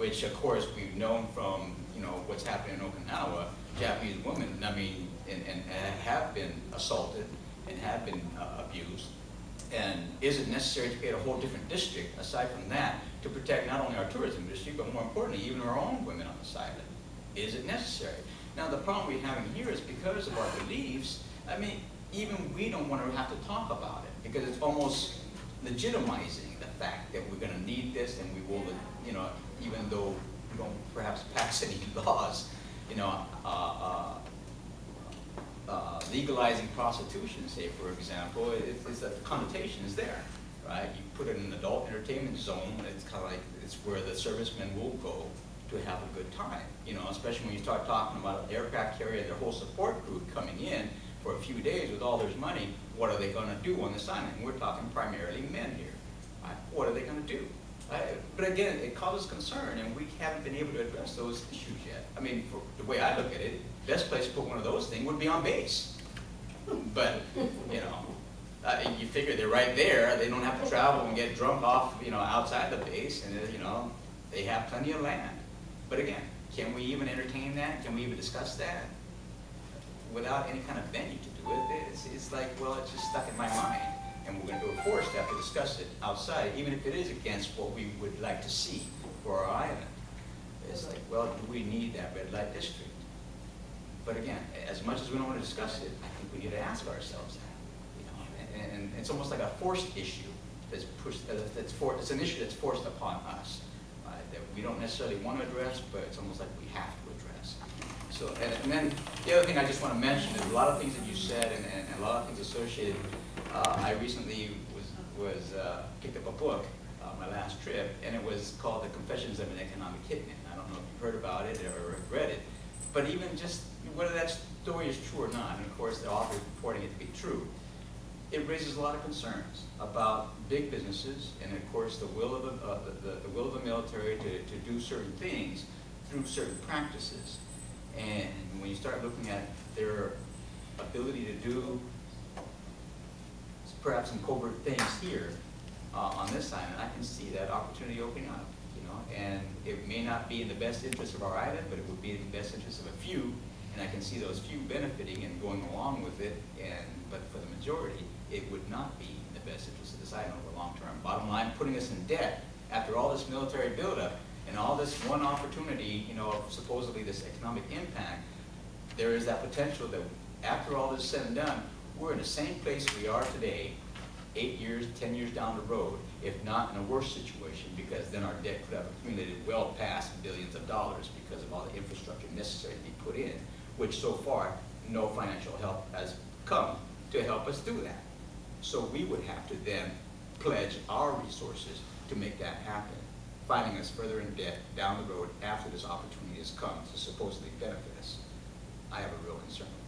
which of course we've known from, you know, what's happening in Okinawa. Japanese women, I mean, and have been assaulted and have been abused. And is it necessary to create a whole different district aside from that to protect not only our tourism industry, but more importantly, even our own women on this island? Is it necessary? Now, the problem we have in here is because of our beliefs, I mean, even we don't want to have to talk about it because it's almost legitimizing the fact that we're going to need this and we will, you know, even though we don't perhaps pass any laws, you know, legalizing prostitution, say, for example, it's that the connotation is there, right? You put it in an adult entertainment zone, and it's kind of like, it's where the servicemen will go to have a good time, you know, especially when you start talking about an aircraft carrier, their whole support crew coming in for a few days with all their money. What are they going to do on this island? And we're talking primarily men here, right? What are they going to do? But again, it causes concern, and we haven't been able to address those issues yet. I mean, for the way I look at it, best place to put one of those things would be on base. But, you know, you figure they're right there. They don't have to travel and get drunk off, you know, outside the base, and, you know, they have plenty of land. But again, can we even entertain that? Can we even discuss that? Without any kind of venue to do it, it's like, well, it's just stuck in my mind. And we're going to be forced to have to discuss it outside, even if it is against what we would like to see for our island. It's like, well, do we need that red light district? But again, as much as we don't want to discuss it, I think we need to ask ourselves that. You know, and it's almost like a forced issue that's pushed. It's an issue that's forced upon us that we don't necessarily want to address, but it's almost like we have to address. So, and then the other thing I just want to mention is a lot of things that you said and a lot of things associated. I recently picked up a book, my last trip, and it was called The Confessions of an Economic Hitman. I don't know if you've heard about it or read it, but even just whether that story is true or not, and of course the author is reporting it to be true, it raises a lot of concerns about big businesses and of course the will of the military to do certain things through certain practices. And when you start looking at their ability to do perhaps some covert things here on this island, I can see that opportunity opening up, you know, and it may not be in the best interest of our island, but it would be in the best interest of a few, and I can see those few benefiting and going along with it, but for the majority, it would not be in the best interest of this island over the long term. Bottom line, putting us in debt after all this military buildup and all this one opportunity, you know, of supposedly this economic impact, there is that potential that after all this is said and done, we're in the same place we are today, 8 years, 10 years down the road, if not in a worse situation, because then our debt could have accumulated well past billions of dollars because of all the infrastructure necessary to be put in, which so far no financial help has come to help us do that. So we would have to then pledge our resources to make that happen, finding us further in debt down the road after this opportunity has come to supposedly benefit us. I have a real concern with that.